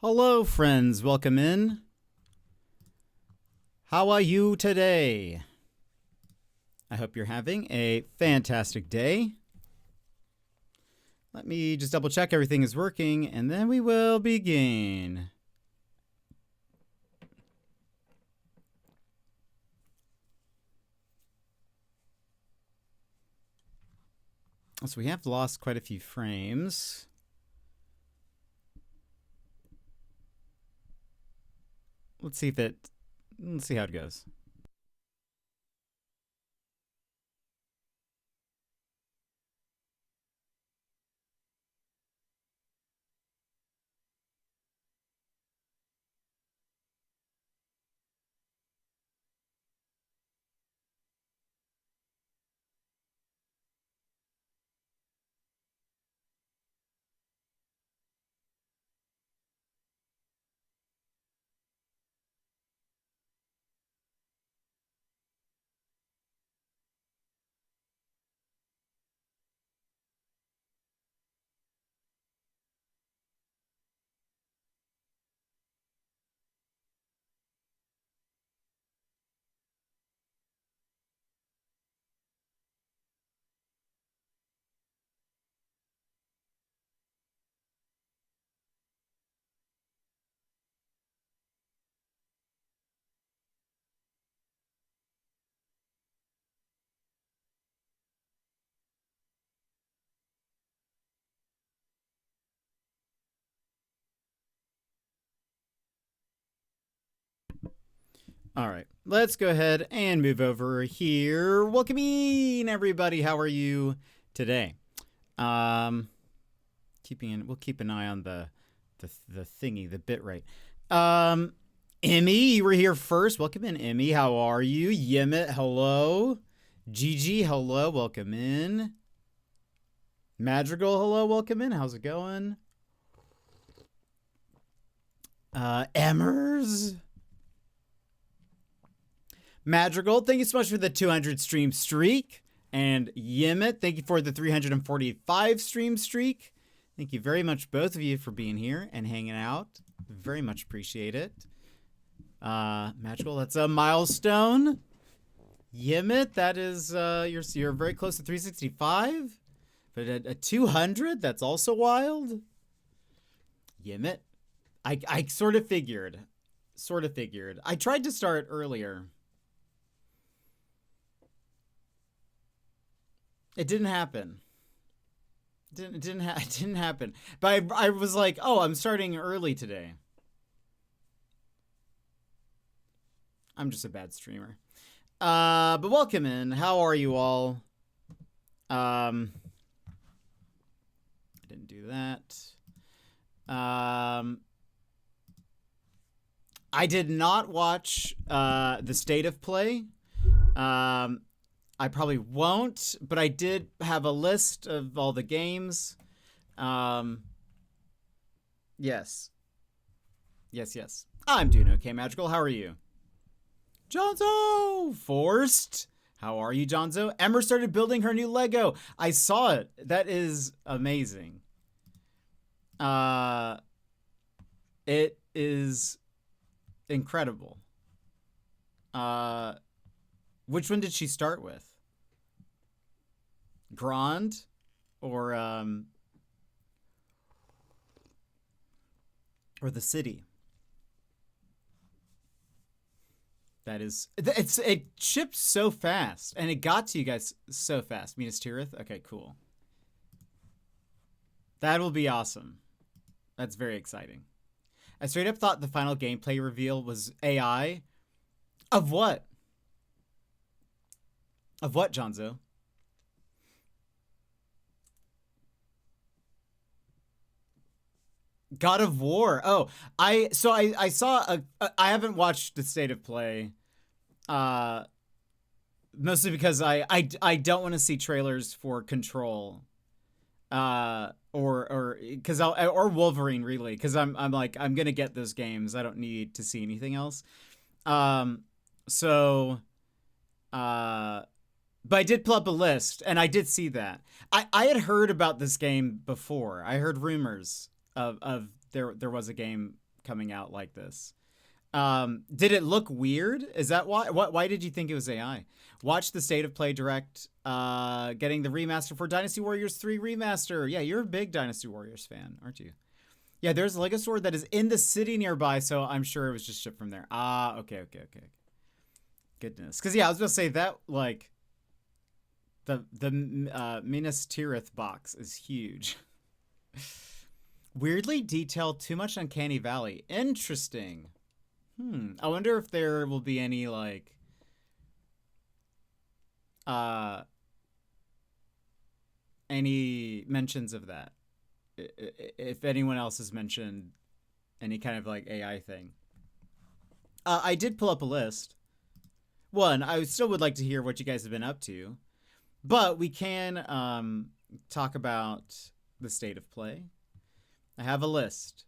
Hello, friends. Welcome in. How are you today? I hope you're having a fantastic day. Let me just double check everything is working, and then we will begin. So we have lost quite a few frames. Let's see how it goes. All right, let's go ahead and move over here. Welcome in, everybody. How are you today? We'll keep an eye on the thingy, the bit rate. Emmy, you were here first. Welcome in, Emmy. How are you? Yemit, hello. Gigi, hello. Welcome in. Madrigal, hello. Welcome in. How's it going? Emmers. Madrigal, thank you so much for the 200 stream streak. And Yemit, thank you for the 345 stream streak. Thank you very much, both of you, for being here and hanging out. Very much appreciate it. Madrigal, that's a milestone. Yemit, that is, you're very close to 365. But a 200, that's also wild. Yemit, I sort of figured. I tried to start earlier. It didn't happen. It didn't happen. But I was like, oh, I'm starting early today. I'm just a bad streamer. But welcome in. How are you all? I didn't do that. I did not watch the State of Play. I probably won't, but I did have a list of all the games. Yes. I'm doing okay, Magical. How are you? Jonzo! Forced. How are you, Jonzo? Emma started building her new Lego. I saw it. That is amazing. It is incredible. Which one did she start with? Grand or the city? It shipped so fast and it got to you guys so fast. Minas Tirith? Okay, cool. That will be awesome. That's very exciting. I straight up thought the final gameplay reveal was AI. Of what? Of what, Jonzo? God of War. Oh, I saw I haven't watched the State of Play. Mostly because I don't want to see trailers for Control. Or Wolverine, really, because I'm gonna get those games. I don't need to see anything else. But I did pull up a list, and I did see that. I had heard about this game before. I heard rumors of there was a game coming out like this. Did it look weird? Is that why? Why did you think it was AI? Watch the State of Play Direct, getting the remaster for Dynasty Warriors 3 remaster. Yeah, you're a big Dynasty Warriors fan, aren't you? Yeah, there's a Lego store that is in the city nearby, so I'm sure it was just shipped from there. Ah, okay. Goodness. Because, yeah, I was going to say that, like, the Minas Tirith box is huge. Weirdly detailed, too much Uncanny Valley. Interesting. I wonder if there will be any, like, any mentions of that. If anyone else has mentioned any kind of, like, AI thing. I did pull up a list. One, I still would like to hear what you guys have been up to. But we can talk about the state of play. I have a list.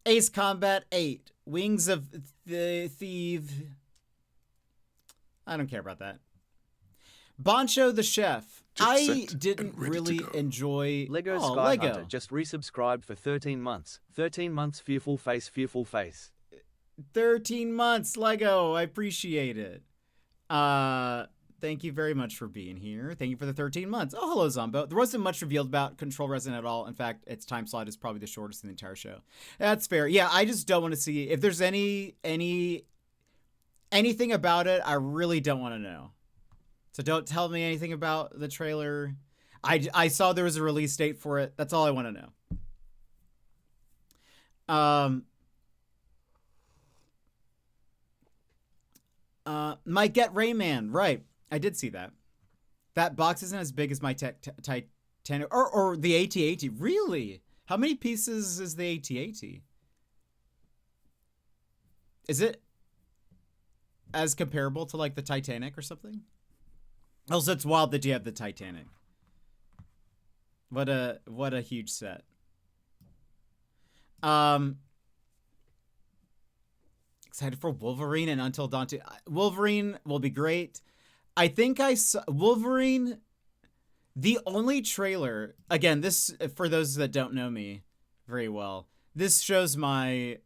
Ace Combat 8. Wings of the Thief. I don't care about that. Boncho the Chef. I didn't really enjoy Lego Sky Hunter just resubscribed for 13 months. 13 months, fearful face, fearful face. 13 months, Lego. I appreciate it. Thank you very much for being here. Thank you for the 13 months. Oh, hello, Zombo. There wasn't much revealed about Control Resident at all. In fact, its time slot is probably the shortest in the entire show. That's fair. Yeah, I just don't want to see if there's anything about it. I really don't want to know. So don't tell me anything about the trailer. I saw there was a release date for it. That's all I want to know. My Get Rayman, right? I did see that. That box isn't as big as my Titanic or the AT-AT. Really? How many pieces is the AT-AT? Is it as comparable to like the Titanic or something? Also, it's wild that you have the Titanic. What a huge set. Excited for Wolverine and Until Dawn 2. Wolverine will be great. I think I saw Wolverine. The only trailer, again, this, for those that don't know me very well, this shows my,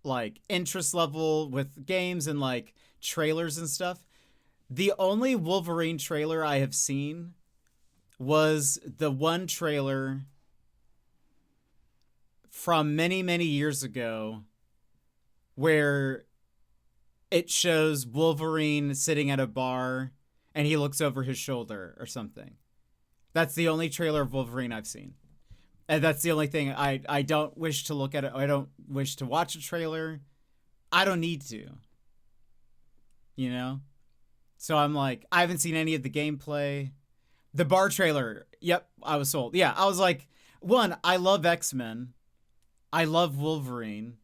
like, interest level with games and, like, trailers and stuff. The only Wolverine trailer I have seen was the one trailer from many, many years ago where it shows Wolverine sitting at a bar and he looks over his shoulder or something. That's the only trailer of Wolverine I've seen. And that's the only thing. I don't wish to look at it. I don't wish to watch a trailer. I don't need to. You know? So I'm like, I haven't seen any of the gameplay. The bar trailer. Yep, I was sold. Yeah, I was like, one, I love X-Men. I love Wolverine.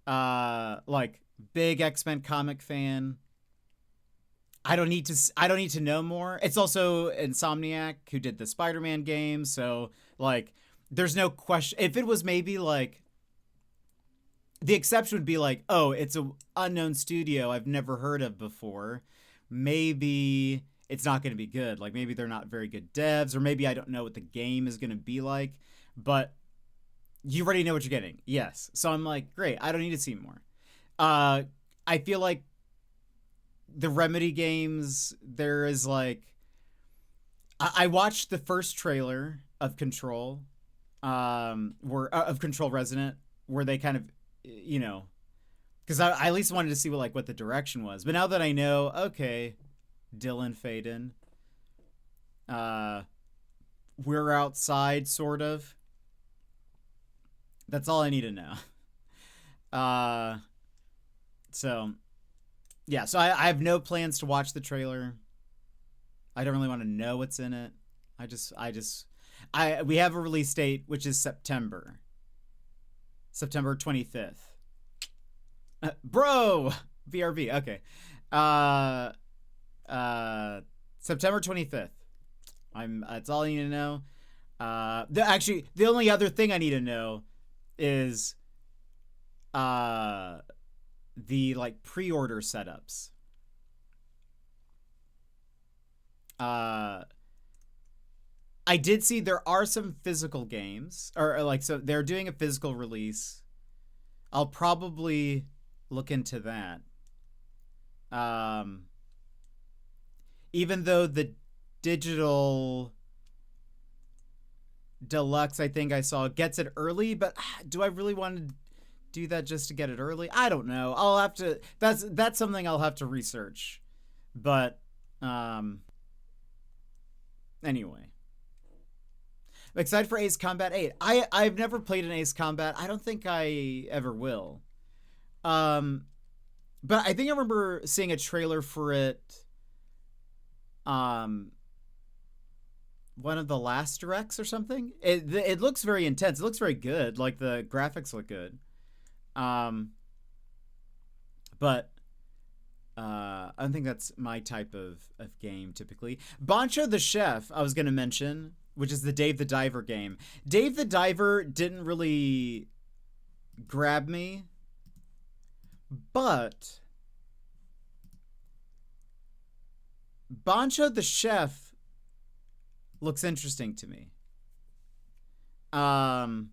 Like, big X-Men comic fan. I don't need to know more. It's also Insomniac who did the Spider-Man game, so like there's no question. If it was maybe like the exception would be like, oh, it's an unknown studio I've never heard of before. Maybe it's not going to be good. Like maybe they're not very good devs, or maybe I don't know what the game is going to be like, but you already know what you're getting. Yes. So I'm like, great. I don't need to see more. I feel like the Remedy games, there is like, I watched the first trailer of Control, of Control Resident, where they kind of, you know, because I at least wanted to see what the direction was. But now that I know, okay, Dylan Faden, we're outside, sort of. That's all I need to know. So, yeah, so I have no plans to watch the trailer. I don't really want to know what's in it. We have a release date, which is September 25th. Bro, BRB. Okay. September 25th. That's all I need to know. The only other thing I need to know is, the like pre-order setups. I did see there are some physical games, or like, so they're doing a physical release I'll probably look into that. Even though the digital deluxe, I think I saw, gets it early, but do I really want to do that just to get it early? I don't know. I'll have to. That's something I'll have to research. But anyway, I'm excited for Ace Combat 8. I've never played an Ace Combat. I don't think I ever will. But I think I remember seeing a trailer for it. One of the last directs or something. It looks very intense. It looks very good. Like the graphics look good. But I don't think that's my type of game typically. Bancho the Chef, I was going to mention, which is the Dave the Diver game. Dave the Diver didn't really grab me, but Bancho the Chef looks interesting to me. And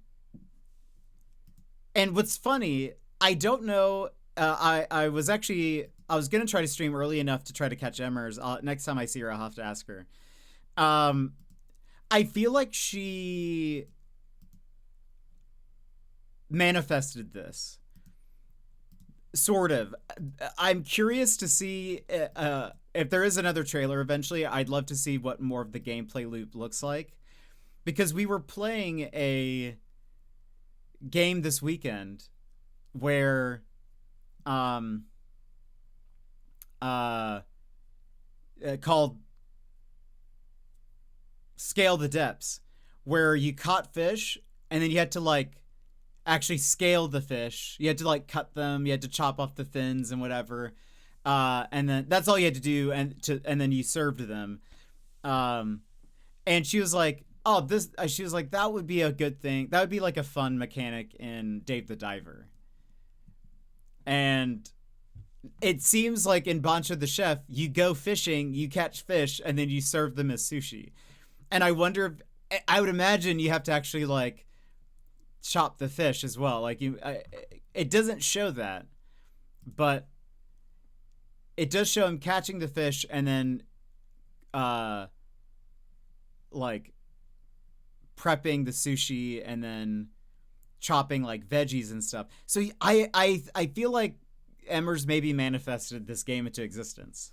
what's funny, I don't know. I was gonna try to stream early enough to try to catch Emmers. Next time I see her, I'll have to ask her. I feel like she manifested this. Sort of. I'm curious to see if there is another trailer eventually. I'd love to see what more of the gameplay loop looks like, because we were playing a game this weekend where called Scale the Depths, where you caught fish and then you had to like actually scale the fish. You had to like cut them, you had to chop off the fins and whatever, and then that's all you had to do, and then you served them. And she was like, oh, she was like, that would be a good thing, that would be like a fun mechanic in Dave the Diver. And it seems like in Bancho the Chef, you go fishing, you catch fish, and then you serve them as sushi. And I wonder if, I would imagine you have to actually like chop the fish as well. Like it doesn't show that, but it does show him catching the fish and then like prepping the sushi and then chopping like veggies and stuff. So I feel like Emmers maybe manifested this game into existence.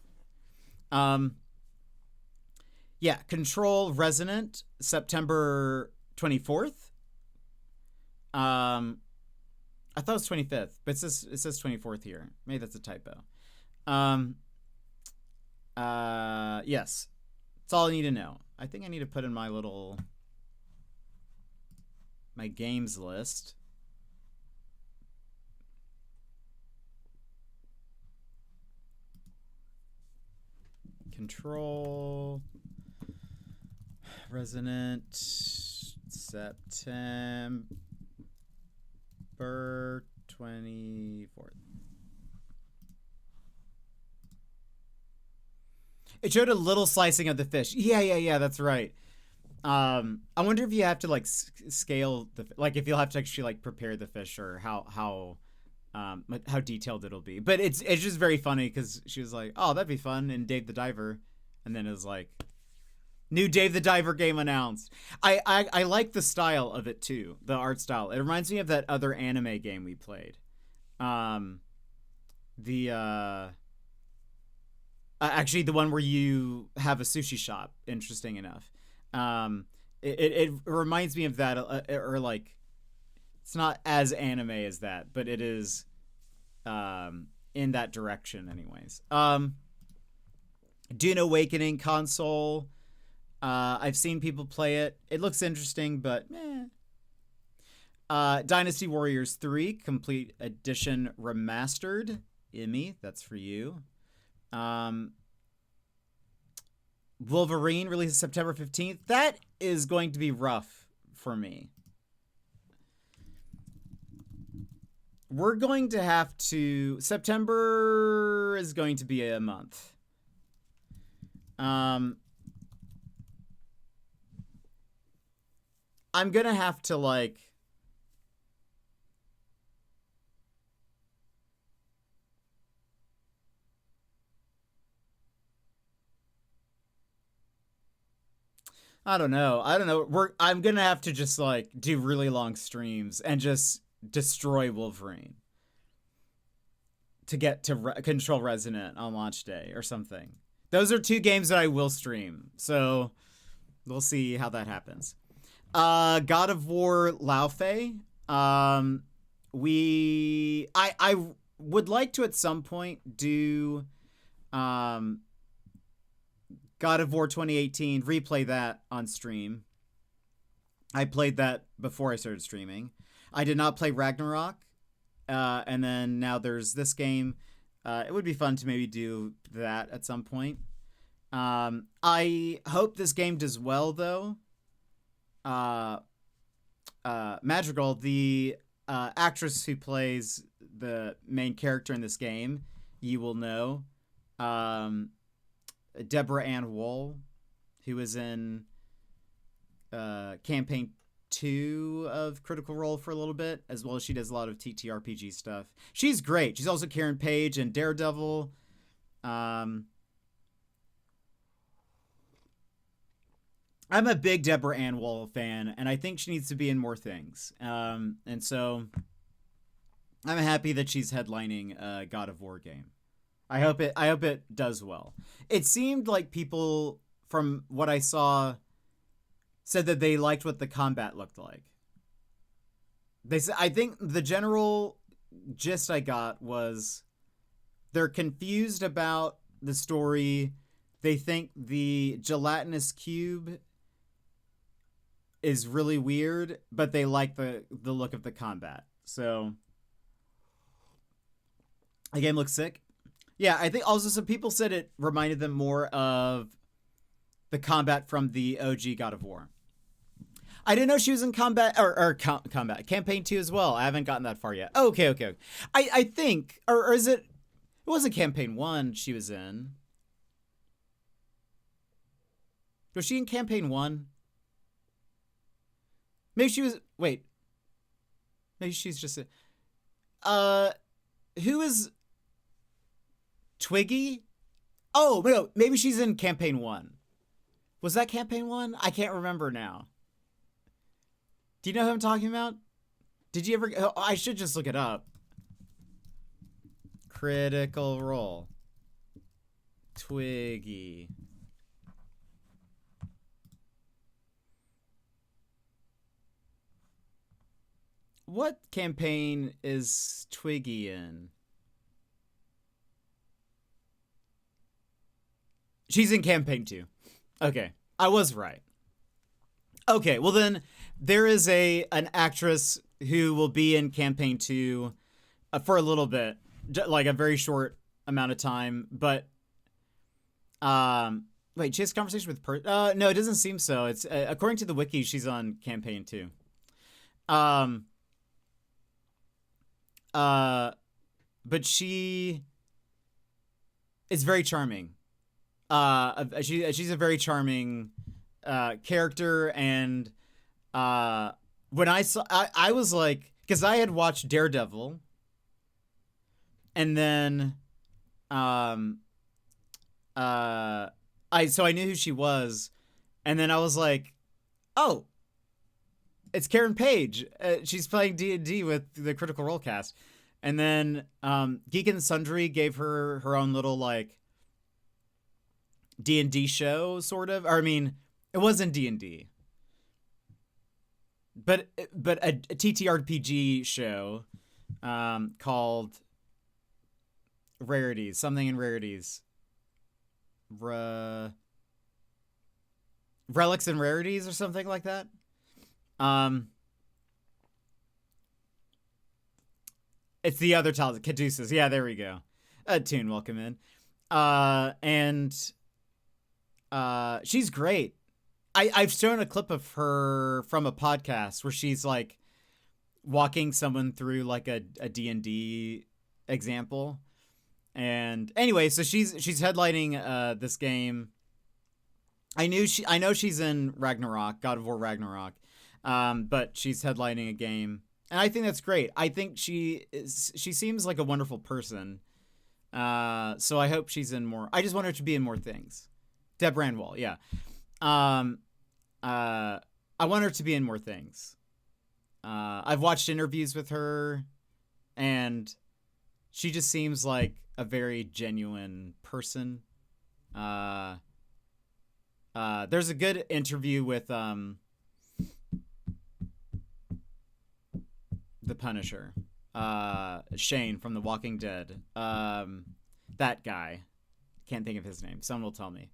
Yeah, Control Resonant, September 24th. I thought it was 25th, but it says 24th here. Maybe that's a typo. Yes. That's all I need to know. I think I need to put in my games list. Control Resonant September 24th. It showed a little slicing of the fish. Yeah, that's right. I wonder if you have to like scale like if you'll have to actually like prepare the fish, or how detailed it'll be. But it's just very funny because she was like, oh, that'd be fun in Dave the Diver, and then it was like, new Dave the Diver game announced. I like the style of it too, the art style. It reminds me of that other anime game we played. Actually the one where you have a sushi shop, interesting enough. It reminds me of that, or like, it's not as anime as that, but it is in that direction anyways. Dune Awakening console. I've seen people play it. It looks interesting, but meh. Dynasty Warriors 3 Complete Edition Remastered. Emmy, that's for you. Wolverine releases September 15th. That is going to be rough for me. We're going to have to... September is going to be a month. I'm going to have to, like... I don't know. I'm gonna have to just like do really long streams and just destroy Wolverine to get to control Resonant on launch day or something. Those are 2 games that I will stream, so we'll see how that happens. God of War Laufey. I would like to at some point do God of War 2018, replay that on stream. I played that before I started streaming. I did not play Ragnarok. And then now there's this game. It would be fun to maybe do that at some point. I hope this game does well, though. Madrigal, the actress who plays the main character in this game, you will know. Deborah Ann Woll, who was in campaign 2 of Critical Role for a little bit, as well as she does a lot of TTRPG stuff. She's great. She's also Karen Page in Daredevil. I'm a big Deborah Ann Woll fan, and I think she needs to be in more things. And so I'm happy that she's headlining a God of War game. I hope it does well. It seemed like people, from what I saw, said that they liked what the combat looked like. They said, I think the general gist I got was they're confused about the story. They think the gelatinous cube is really weird, but they like the look of the combat. So the game looks sick. Yeah, I think also some people said it reminded them more of the combat from the OG God of War. I didn't know she was in combat campaign 2 as well. I haven't gotten that far yet. Okay. I think, or is it? It wasn't campaign 1 she was in. Was she in campaign 1? Maybe she was. Wait. Maybe she's just who is Twiggy? Oh no, maybe she's in campaign 1. Was that campaign 1? I can't remember now. Do you know who I'm talking about? Did you ever? Oh, I should just look it up. Critical Role. Twiggy. What campaign is Twiggy in? She's in campaign 2. Okay, I was right. Okay, well then there is an actress who will be in campaign 2 for a little bit, like a very short amount of time. But wait, she has a conversation with no, it doesn't seem so. It's according to the wiki, she's on campaign 2. But she is very charming. She's a very charming character, and when I was like, because I had watched Daredevil, and then I knew who she was, and then I was like, oh, it's Karen Page. She's playing D&D with the Critical Role cast. And then Geek and Sundry gave her her own little like D&D show, sort of. Or I mean, it wasn't D&D, but a TTRPG show called Rarities, something in Rarities. Relics and Rarities or something like that. It's the other title, Caduceus. Yeah, there we go. Toon, welcome in. And she's great. I've shown a clip of her from a podcast where she's like walking someone through like a D&D example. And anyway, so she's headlining this game. I know she's in Ragnarok, God of War Ragnarok. But she's headlining a game, and I think that's great. I think she seems like a wonderful person. So I hope she's in more. I just want her to be in more things. Deborah Ann Woll, yeah. I want her to be in more things. I've watched interviews with her, and she just seems like a very genuine person. There's a good interview with the Punisher, Shane from The Walking Dead. That guy, can't think of his name. Someone will tell me.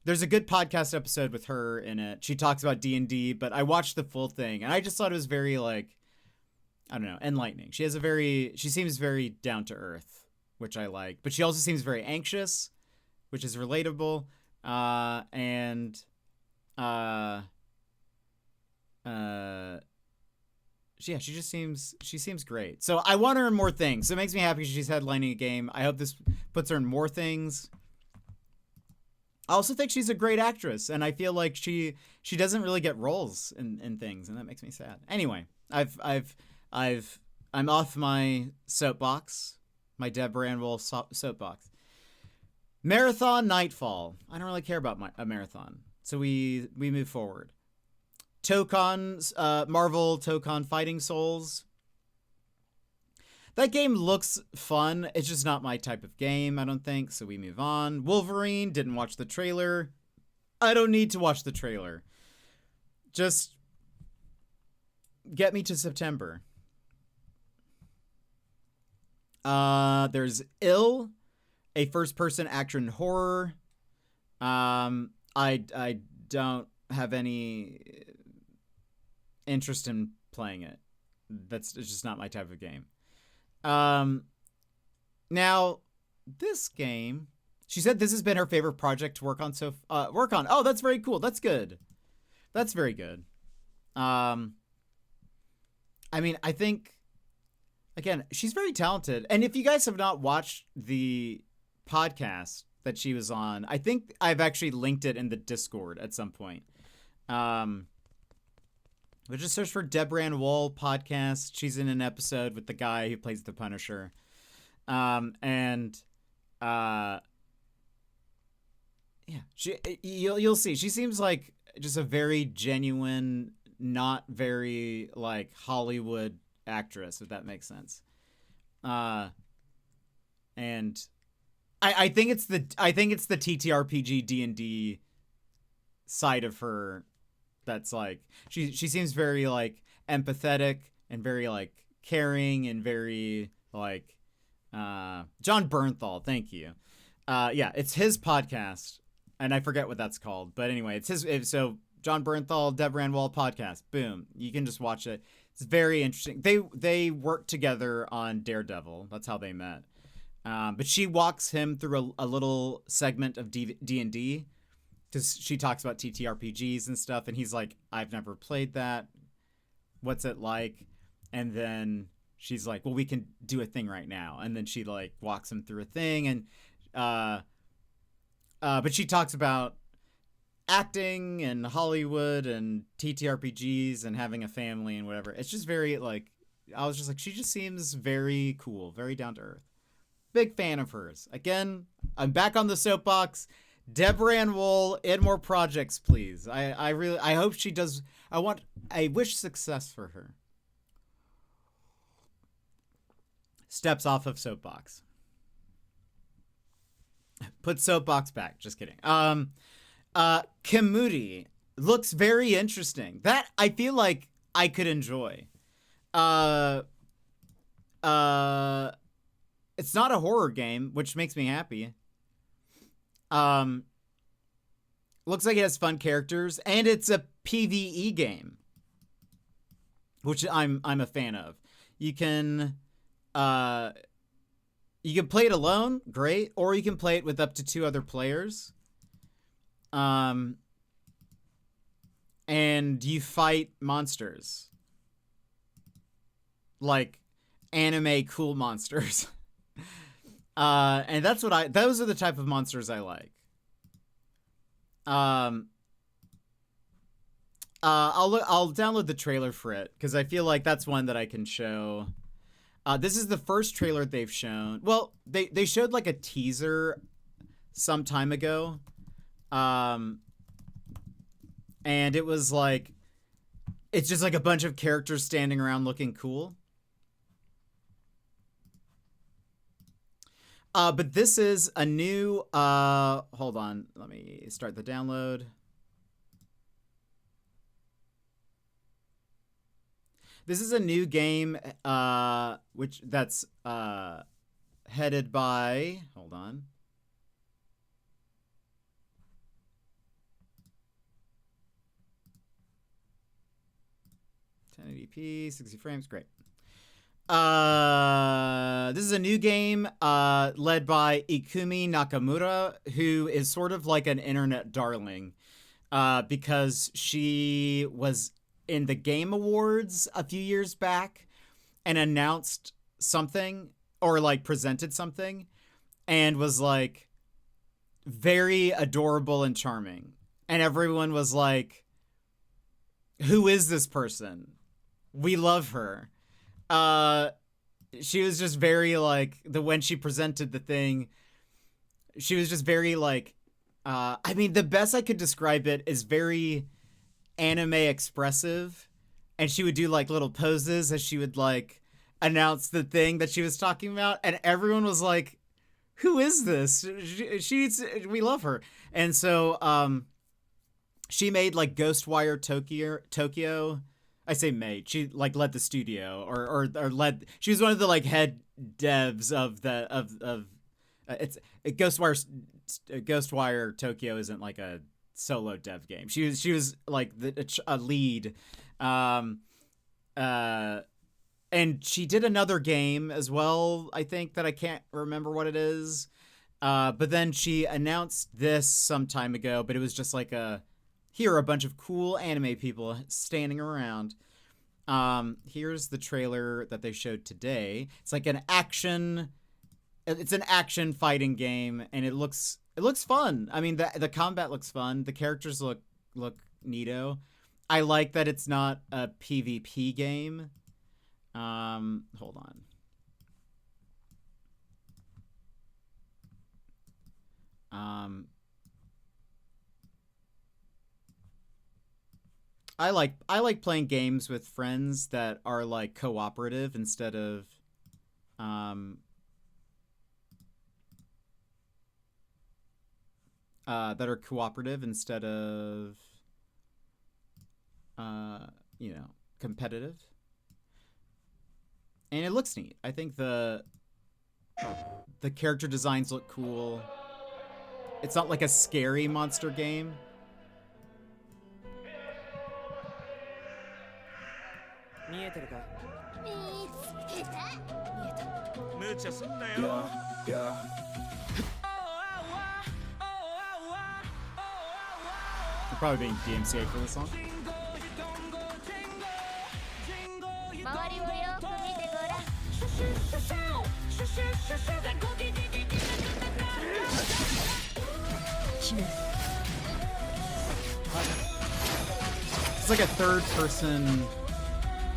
There's a good podcast episode with her in it. She talks about D&D, but I watched the full thing, and I just thought it was very, like, I don't know, enlightening. She seems very down to earth, which I like, but she also seems very anxious, which is relatable. Yeah, she seems great. So I want her in more things. So it makes me happy she's headlining a game. I hope this puts her in more things. I also think she's a great actress, and I feel like she doesn't really get roles in things, and that makes me sad. Anyway, I'm off my soapbox, my Deb Branwell soapbox. Marathon Nightfall. I don't really care about a marathon, so we move forward. Tokon's Marvel Tokon Fighting Souls. That game looks fun. It's just not my type of game, I don't think, so we move on. Wolverine, didn't watch the trailer. I don't need to watch the trailer. Just get me to September. There's Ill, a first-person action horror. I don't have any interest in playing it. It's just not my type of game. Now this game, she said this has been her favorite project to work on. Oh, that's very cool. That's good. That's very good. I mean, I think, again, she's very talented. And if you guys have not watched the podcast that she was on, I think I've actually linked it in the Discord at some point. But just search for Deb Branwell podcast. She's in an episode with the guy who plays the Punisher. Yeah, you'll see. She seems like just a very genuine, not very like Hollywood actress, if that makes sense. And I think it's the TTRPG D&D side of her that's like she seems very like empathetic and very like caring and very like John Bernthal, thank you. Yeah, it's his podcast and I forget what that's called, but anyway, so John Bernthal, Deb Branwell podcast. Boom, you can just watch it. It's very interesting. They worked together on Daredevil. That's how they met. But she walks him through a little segment of D&D. Because she talks about TTRPGs and stuff, and he's like, I've never played that. What's it like? And then she's like, well, we can do a thing right now. And then she like walks him through a thing, and but she talks about acting and Hollywood and TTRPGs and having a family and whatever. It's just very like, I was just like, she just seems very cool, very down to earth. Big fan of hers. Again, I'm back on the soapbox. Deb Branwell in more projects, please. I hope she does. I wish success for her. Steps off of soapbox. Put soapbox back. Just kidding. Kamudi looks very interesting. That I feel like I could enjoy. It's not a horror game, which makes me happy. Looks like it has fun characters, and it's a PvE game, which I'm a fan of. You can play it alone, great, or you can play it with up to 2 other players. And you fight monsters, like anime cool monsters. And those are the type of monsters I like. I'll download the trailer for it because I feel like that's one that I can show. This is the first trailer they've shown. Well, they showed like a teaser some time ago. And it was like, it's just like a bunch of characters standing around looking cool. But this is a new, hold on, let me start the download. This is a new game, which that's headed by, hold on. .1080p, 60 frames, great. This is a new game led by Ikumi Nakamura, who is sort of like an internet darling because she was in the Game Awards a few years back and announced something or like presented something and was like very adorable and charming. And everyone was like, who is this person? We love her. She was just very like when she presented the thing, she was just very like, I mean, the best I could describe it is very anime expressive, and she would do like little poses as she would like announce the thing that she was talking about, and everyone was like, who is this? We love her. And so she made like Ghostwire Tokyo. I say made. She like led the studio or led. She was one of the like head devs of Ghostwire Tokyo isn't like a solo dev game. She was like a lead, and she did another game as well. I think that I can't remember what it is, but then she announced this some time ago. But it was just like here are a bunch of cool anime people standing around. Here's the trailer that they showed today. It's like an action fighting game, and it looks fun. I mean, the combat looks fun. The characters look neato. I like that it's not a PvP game. Hold on. I like playing games with friends that are like cooperative instead of competitive. And it looks neat. I think the character designs look cool. It's not like a scary monster game. I'm probably being DMCA for this song. It's like a third person.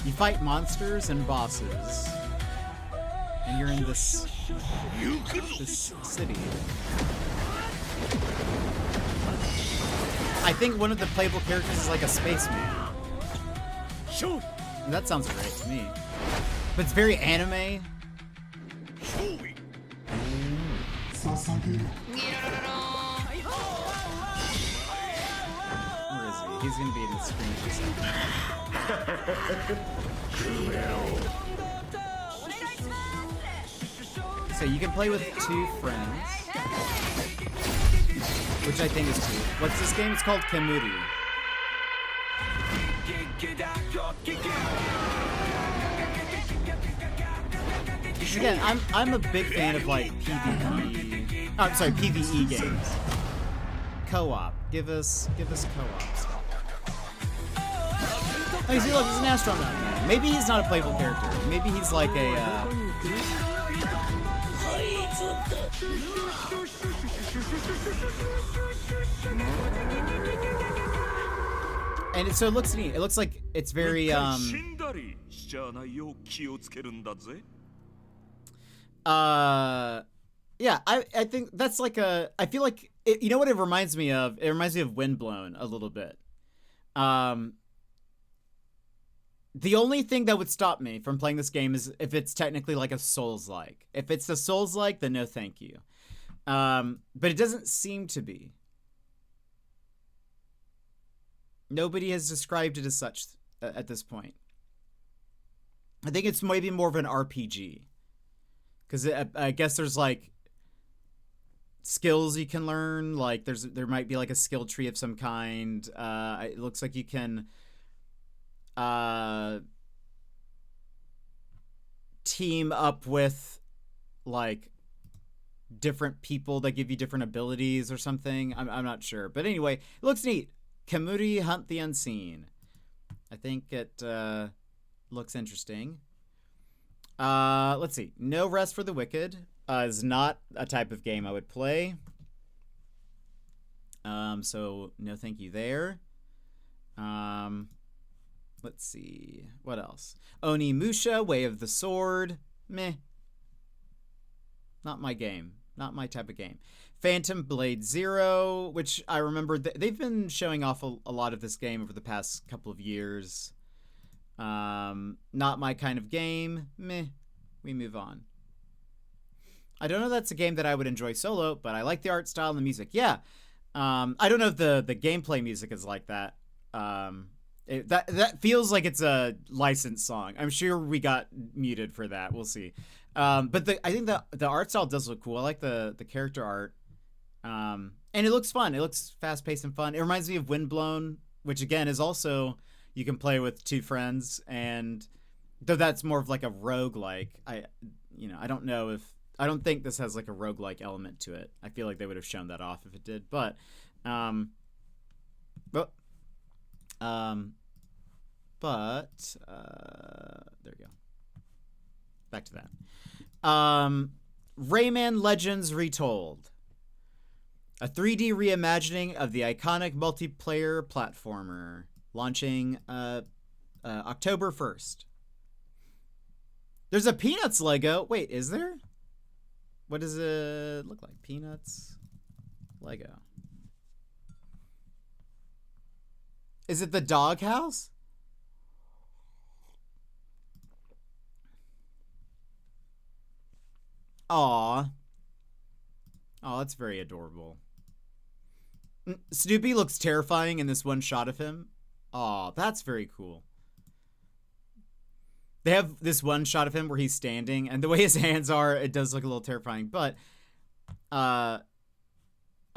You fight monsters and bosses, and you're in this city. I think one of the playable characters is like a spaceman. And that sounds great to me. But it's very anime. Where is he? He's gonna be in the screen in a second. So you can play with 2 friends, which I think is cool. What's this game? It's called Kemuri. Again, I'm a big fan of like PvE games. Co-op. Give us co-op stuff. Oh, you see, look, he's an astronaut. Maybe he's not a playable character. Maybe he's like a and so it looks neat. It looks like it's very yeah, I think that's like I feel like it, you know what it reminds me of? It reminds me of Windblown a little bit. The only thing that would stop me from playing this game is if it's technically like a Souls-like. If it's a Souls-like, then no thank you. But it doesn't seem to be. Nobody has described it as such at this point. I think it's maybe more of an RPG. Because I guess there's like skills you can learn. Like there might be like a skill tree of some kind. It looks like you can team up with like different people that give you different abilities or something. I'm not sure. But anyway, it looks neat. Kamuri Hunt the Unseen. I think it looks interesting. Let's see. No Rest for the Wicked is not a type of game I would play. So no thank you there. Let's see. What else? Onimusha, Way of the Sword. Meh. Not my game. Not my type of game. Phantom Blade Zero, which I remember they've been showing off a lot of this game over the past couple of years. Not my kind of game. Meh. We move on. I don't know if that's a game that I would enjoy solo, but I like the art style and the music. Yeah. I don't know if the gameplay music is like that. That feels like it's a licensed song. I'm sure we got muted for that. We'll see. But I think the art style does look cool. I like the character art. And it looks fun. It looks fast-paced and fun. It reminds me of Windblown, which again is also you can play with two friends, and though that's more of like a roguelike, I don't think this has like a roguelike element to it. I feel like they would have shown that off if it did, but there we go. Back to that. Rayman Legends Retold. A 3D reimagining of the iconic multiplayer platformer. Launching October 1st. There's a Peanuts Lego. Wait, is there? What does it look like? Peanuts Lego. Is it the doghouse? Aw. Oh, that's very adorable. Snoopy looks terrifying in this one shot of him. Aw, that's very cool. They have this one shot of him where he's standing, and the way his hands are, it does look a little terrifying, but I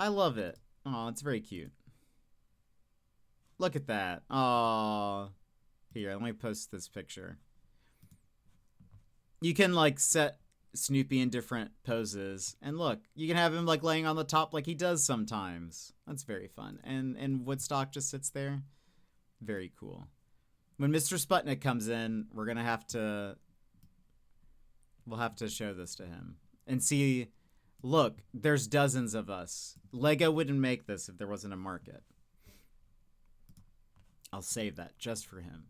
love it. Aw, it's very cute. Look at that. Aw. Here, let me post this picture. You can, like, set Snoopy in different poses, and look, you can have him, like, laying on the top like he does sometimes. That's very fun. And Woodstock just sits there. Very cool. When Mr. Sputnik comes in, we'll have to show this to him and see, look, there's dozens of us. Lego wouldn't make this if there wasn't a market. I'll save that just for him.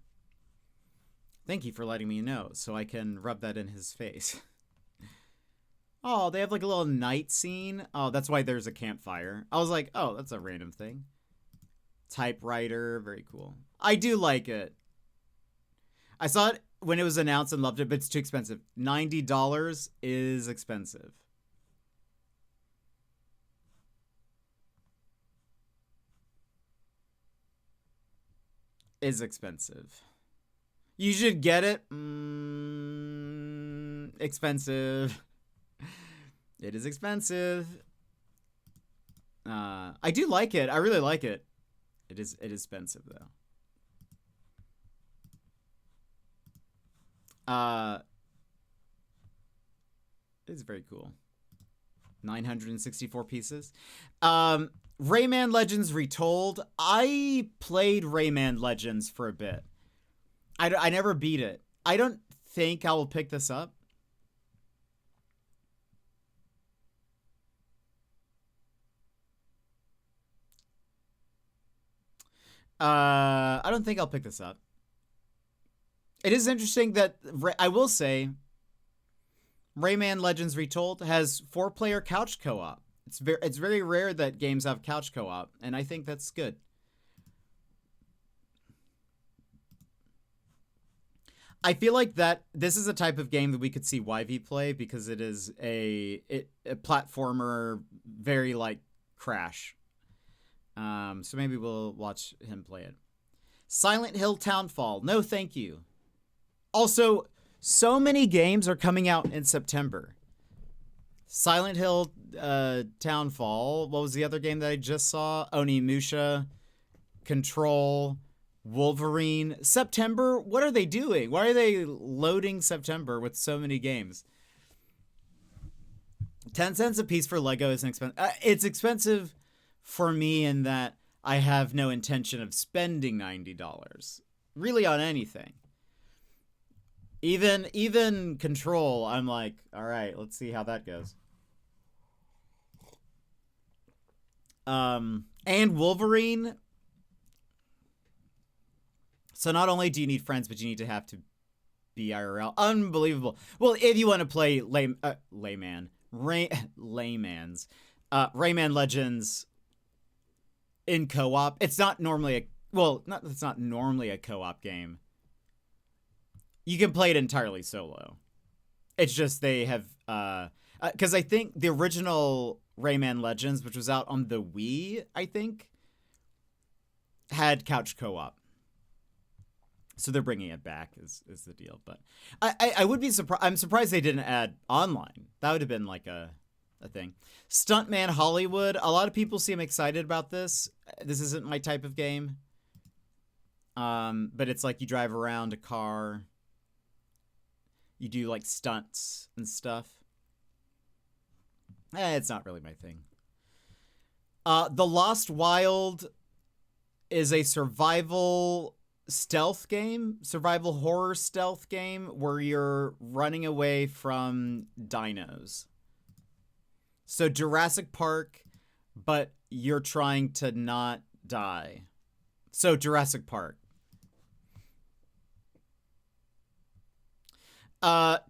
Thank you for letting me know so I can rub that in his face. Oh, they have like a little night scene. Oh, that's why there's a campfire. I was like, oh, that's a random thing. Typewriter, very cool. I do like it. I saw it when it was announced and loved it, but it's too expensive. $90 is expensive. Is expensive. You should get it. Expensive. It is expensive. I do like it. I really like it. It is expensive though. It's very cool. 964 pieces. Rayman Legends Retold. I played Rayman Legends for a bit. I never beat it. I don't think I will pick this up. I don't think I'll pick this up. It is interesting that I will say Rayman Legends Retold has 4-player couch co-op. It's very rare that games have couch co-op, and I think that's good. I feel like that this is a type of game that we could see YV play because it is a platformer, very like Crash. So maybe we'll watch him play it. Silent Hill Townfall. No, thank you. Also, so many games are coming out in September. Silent Hill Townfall. What was the other game that I just saw? Onimusha, Control, Wolverine. September? What are they doing? Why are they loading September with so many games? 10 cents a piece for Lego is expensive. It's expensive for me in that I have no intention of spending $90 really on anything. Even Control, I'm like, all right, let's see how that goes. And Wolverine. So not only do you need friends, but you need to have to be IRL. Unbelievable. Well, if you want to play Rayman Legends in co-op, it's not normally it's not normally a co-op game. You can play it entirely solo. It's just they have because I think the original Rayman Legends, which was out on the Wii, I think, had couch co-op. So they're bringing it back is the deal. But I would be surprised. I'm surprised they didn't add online. That would have been like a thing. Stuntman Hollywood. A lot of people seem excited about this. This isn't my type of game. But it's like you drive around a car. You do like stunts and stuff. It's not really my thing. The Lost Wild is a survival horror stealth game where you're running away from dinos. So Jurassic Park, but you're trying to not die. So Jurassic Park.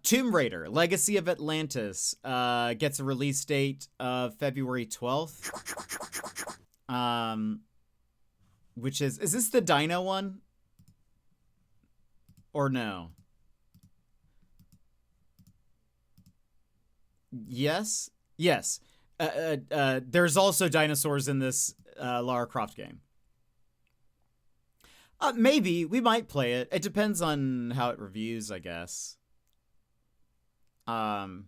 Tomb Raider, Legacy of Atlantis, gets a release date of February 12th. Which is this the dino one? Or no? Yes. Yes. There's also dinosaurs in this Lara Croft game. Maybe. We might play it. It depends on how it reviews, I guess. And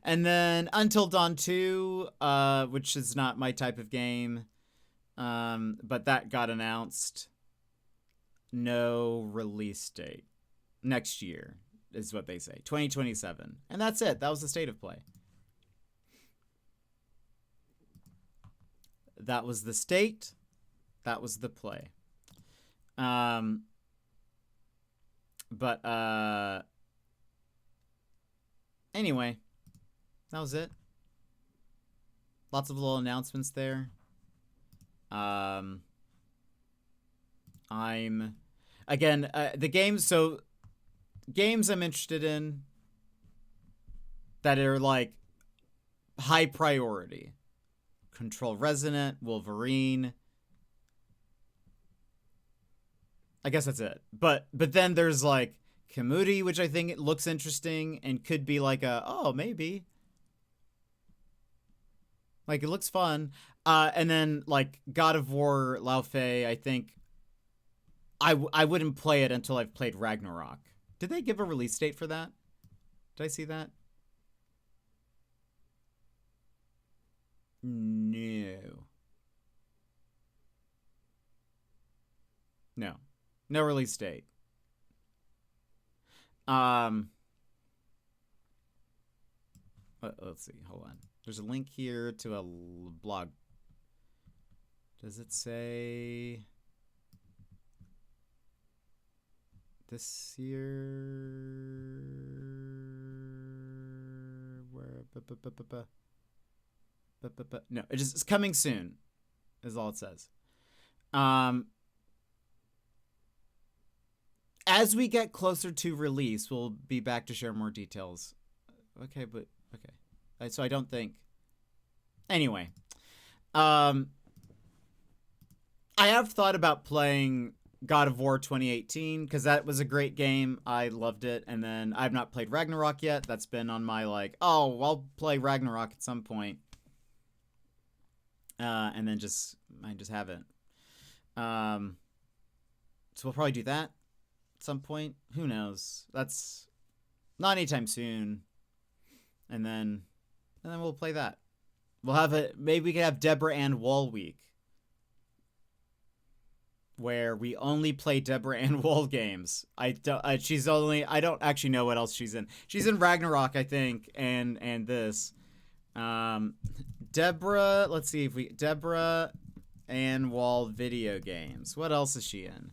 then Until Dawn 2, which is not my type of game. But that got announced. No release date. Next year is what they say. 2027. And that's it. That was the state of play. That was the state. That was the play. Anyway, that was it. Lots of little announcements there. The games I'm interested in that are like high priority. Control Resonant, Wolverine. I guess that's it. But then there's like Kamudi, which I think it looks interesting and could be like maybe. Like, it looks fun. And then, like, God of War, Lao Fei, I think I wouldn't play it until I've played Ragnarok. Did they give a release date for that? Did I see that? No. No release date. Let's see. Hold on. There's a link here to a blog. Does it say this year? Where? No, it's coming soon. Is all it says. As we get closer to release, we'll be back to share more details. Okay. So I don't think. Anyway, I have thought about playing God of War 2018 because that was a great game. I loved it. And then I've not played Ragnarok yet. That's been on my like, oh, I'll play Ragnarok at some point. And then I just haven't. So we'll probably do that at some point. Who knows? That's not anytime soon. And then we'll play that. We'll have it. Maybe we could have Deborah Ann Wall week, where we only play Deborah Ann Wall games. I don't actually know what else she's in. She's in Ragnarok, I think, and this. Deborah, let's see if Deborah Ann Wall video games. What else is she in?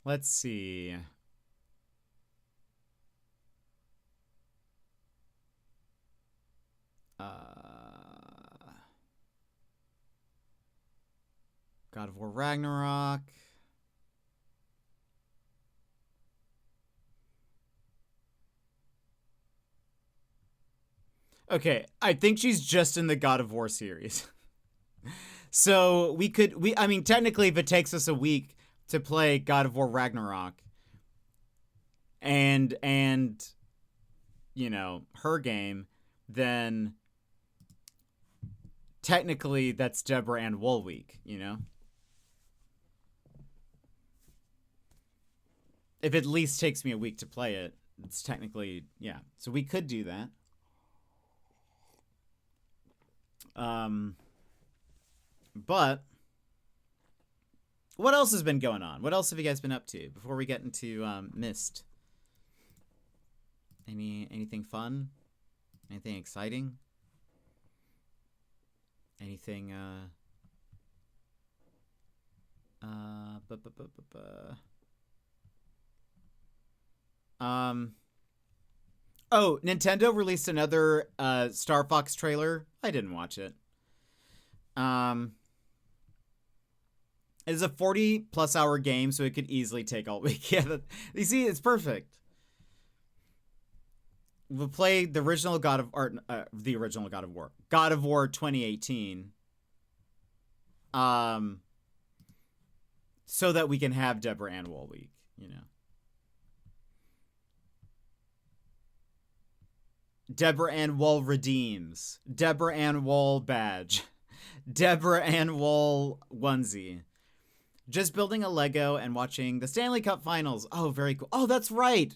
Let's see. God of War Ragnarok. Okay, I think she's just in the God of War series. So I mean, technically, if it takes us a week to play God of War Ragnarok and you know, her game, then technically that's Deborah Ann Wool week, you know? If it at least takes me a week to play it, it's technically, yeah. So we could do that. But what else has been going on? What else have you guys been up to before we get into Myst? Anything fun? Anything exciting? Anything Oh, Nintendo released another Star Fox trailer. I didn't watch it. It is a 40+ hour game, so it could easily take all week. Yeah, you see, it's perfect. We'll play the original God of War, God of War 2018. So that we can have Deborah Ann Wool week, you know. Deborah Ann Wool redeems. Deborah Ann Wool badge. Deborah Ann Wool onesie. Just building a Lego and watching the Stanley Cup Finals. Oh, very cool. Oh, that's right.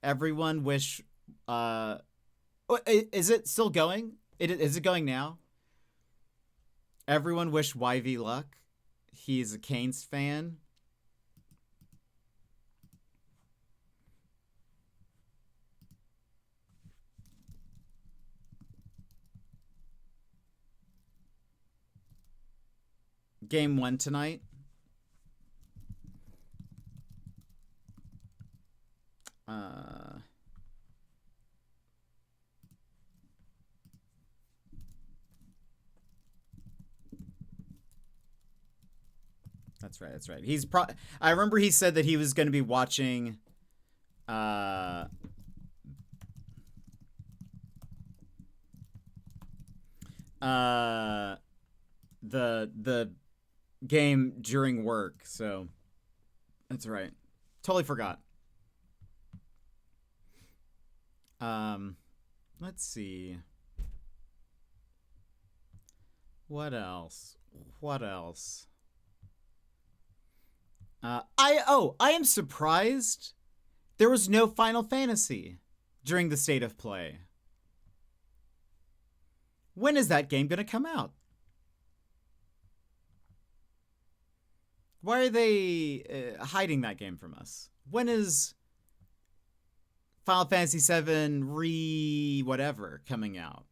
Everyone wish... is it still going? Is it going now? Everyone wish YV luck. He's a Canes fan. Game 1 tonight. That's right. That's right. I remember he said that he was going to be watching the game during work, so that's right. Totally forgot. Let's see. What else? I am surprised there was no Final Fantasy during the State of Play. When is that game gonna come out? Why are they hiding that game from us? When is Final Fantasy VII whatever coming out?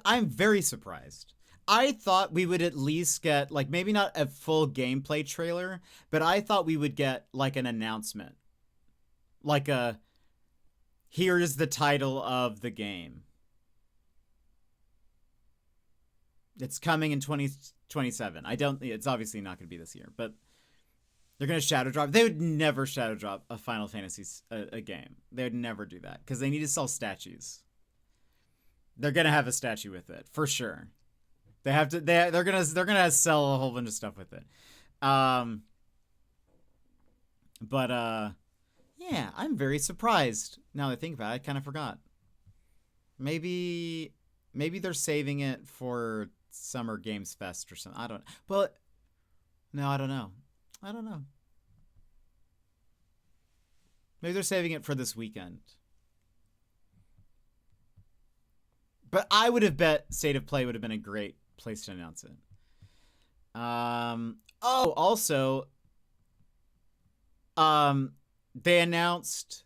I'm very surprised. I thought we would at least get, like, maybe not a full gameplay trailer, but I thought we would get, like, an announcement. like a here is the title of the game. It's coming in 2027. It's obviously not going to be this year, but they're going to shadow drop. They would never shadow drop a Final Fantasy a game. They would never do that because they need to sell statues. They're going to have a statue with it for sure. They're going to sell a whole bunch of stuff with it. Yeah, I'm very surprised. Now that I think about it, I kind of forgot. Maybe they're saving it for Summer Games Fest or something. I don't. But no, I don't know. Maybe they're saving it for this weekend. But I would have bet State of Play would have been a great place to announce it. Also, they announced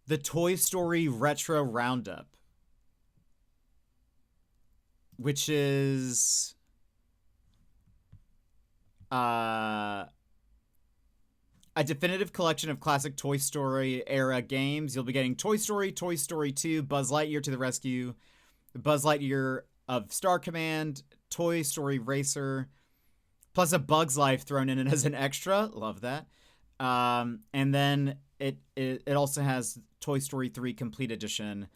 the Toy Story Retro Roundup, which is a definitive collection of classic Toy Story era games. You'll be getting Toy Story, Toy Story 2, Buzz Lightyear to the Rescue, Buzz Lightyear of Star Command, Toy Story Racer, plus a Bug's Life thrown in as an extra. Love that. And then it also has Toy Story 3 Complete Edition,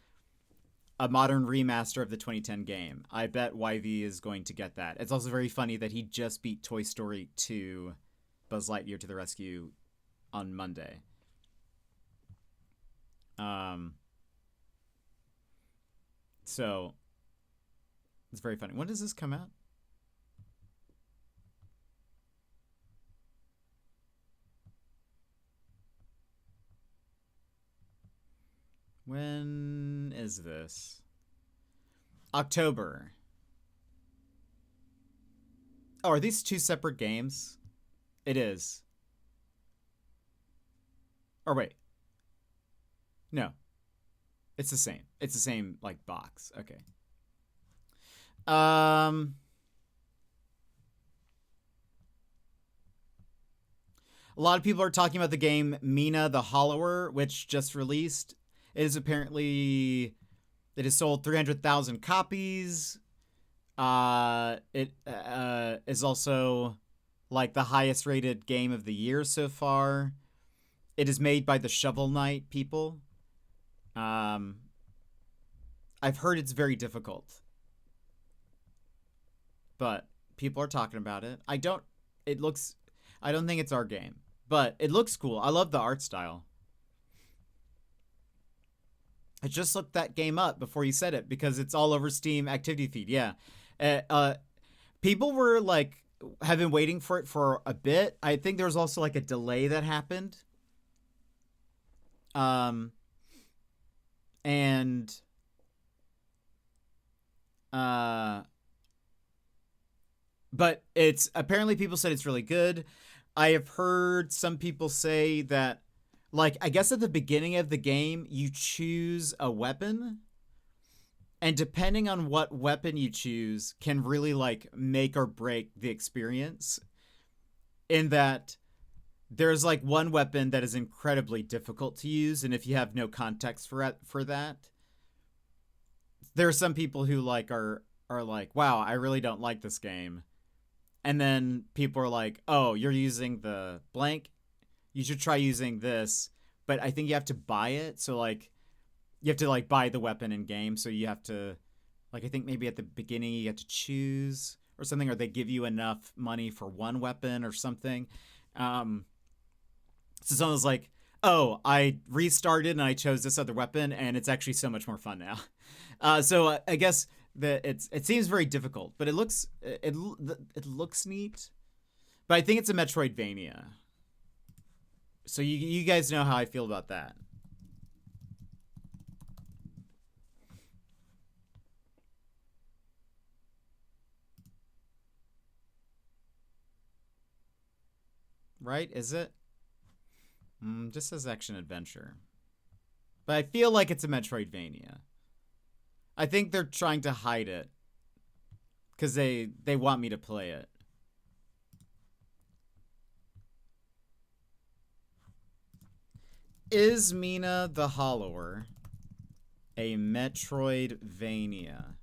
a modern remaster of the 2010 game. I bet YV is going to get that. It's also very funny that he just beat Toy Story 2 Buzz Lightyear to the Rescue on Monday. So it's very funny. When does this come out? When is this? October. Oh, are these two separate games? It is. Or wait. No. It's the same. It's the same, like, box. Okay. A lot of people are talking about the game Mina the Hollower, which just released. It has sold 300,000 copies. It is also like the highest rated game of the year so far. It is made by the Shovel Knight people. I've heard it's very difficult, but people are talking about it. I don't think it's our game, but it looks cool. I love the art style. I just looked that game up before you said it because it's all over Steam activity feed. Yeah. People were like, have been waiting for it for a bit. I think there was also like a delay that happened. But it's apparently people said it's really good. I have heard some people say that, like, I guess at the beginning of the game, you choose a weapon, and depending on what weapon you choose can really, like, make or break the experience. In that there's, like, one weapon that is incredibly difficult to use, and if you have no context for that, there are some people who, like, are like, wow, I really don't like this game. And then people are like, oh, you're using the blank? You should try using this, but I think you have to buy it. So, like, you have to, like, buy the weapon in game. So you have to, like, I think maybe at the beginning you have to choose or something, or they give you enough money for one weapon or something. So someone's like, oh, I restarted and I chose this other weapon, and it's actually so much more fun now. So I guess that it seems very difficult, but it looks neat. But I think it's a Metroidvania. So you guys know how I feel about that. Right? Is it? Just says action adventure. But I feel like it's a Metroidvania. I think they're trying to hide it because they want me to play it. Is Mina the Hollower a Metroidvania?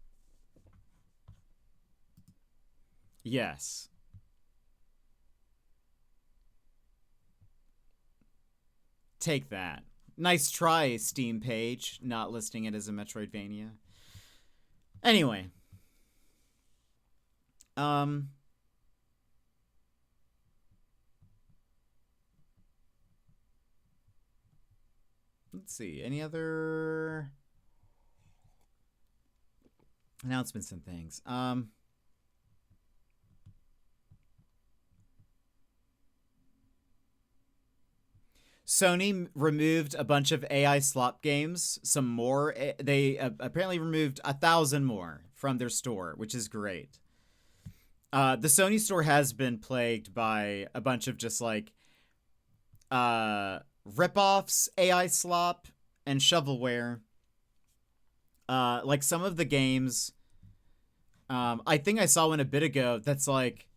Yes. Take that. Nice try, Steam page, not listing it as a Metroidvania. Anyway. Let's see. Any other announcements and things? Sony removed a bunch of AI slop games. Some more. They apparently removed 1,000 more from their store, which is great. The Sony store has been plagued by a bunch of just like ripoffs, AI slop, and shovelware. Like some of the games, I think I saw one a bit ago that's like,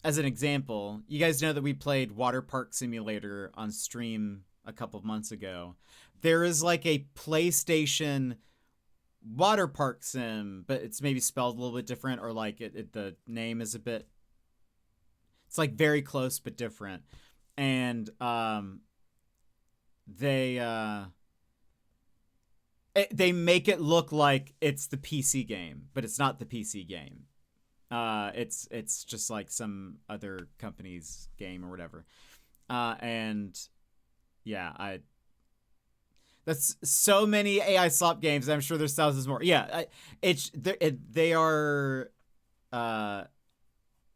as an example, you guys know that we played Water Park Simulator on stream a couple of months ago. There is like a PlayStation Water Park Sim, but it's maybe spelled a little bit different, or like the name is a bit, it's like very close but different. And they make it look like it's the PC game, but it's not the PC game. It's just like some other company's game or whatever. And yeah, that's so many AI slop games. I'm sure there's thousands more. Yeah, they are.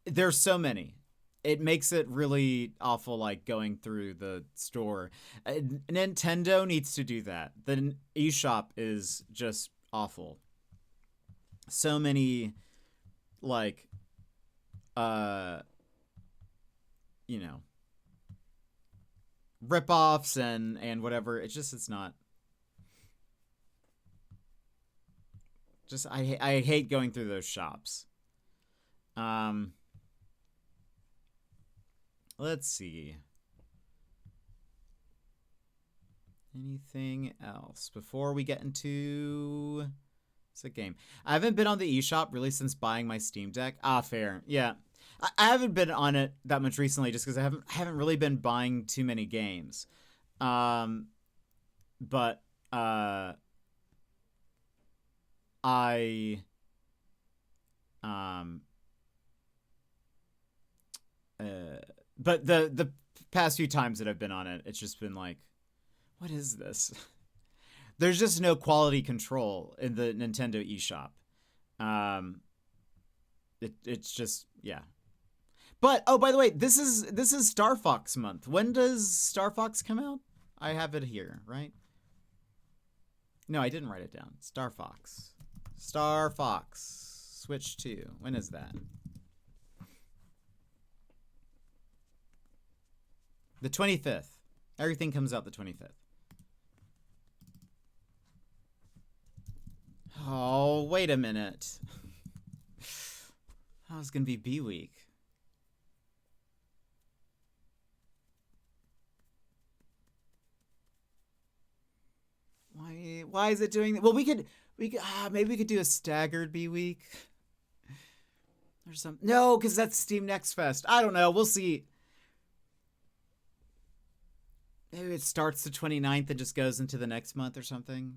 There's so many. It makes it really awful, like going through the store. Nintendo needs to do that. The eShop is just awful. So many, like, you know, ripoffs and whatever. It's not. Just I hate going through those shops. Let's see. Anything else before we get into the game? I haven't been on the eShop really since buying my Steam Deck. Fair. Yeah. I haven't been on it that much recently just because I haven't really been buying too many games. But but the past few times that I've been on it, it's just been like, what is this? There's just no quality control in the Nintendo eShop. It's just, yeah. But oh, by the way, this is Star Fox month. When does Star Fox come out? I have it here, right? No, I didn't write it down. Star Fox. Switch 2. When is that? The 25th. Everything comes out the 25th. Oh, wait a minute. That was going to be B week. Why is it doing that? Well, maybe we could do a staggered B week. Or something. No, because that's Steam Next Fest. I don't know. We'll see. Maybe it starts the 29th and just goes into the next month or something.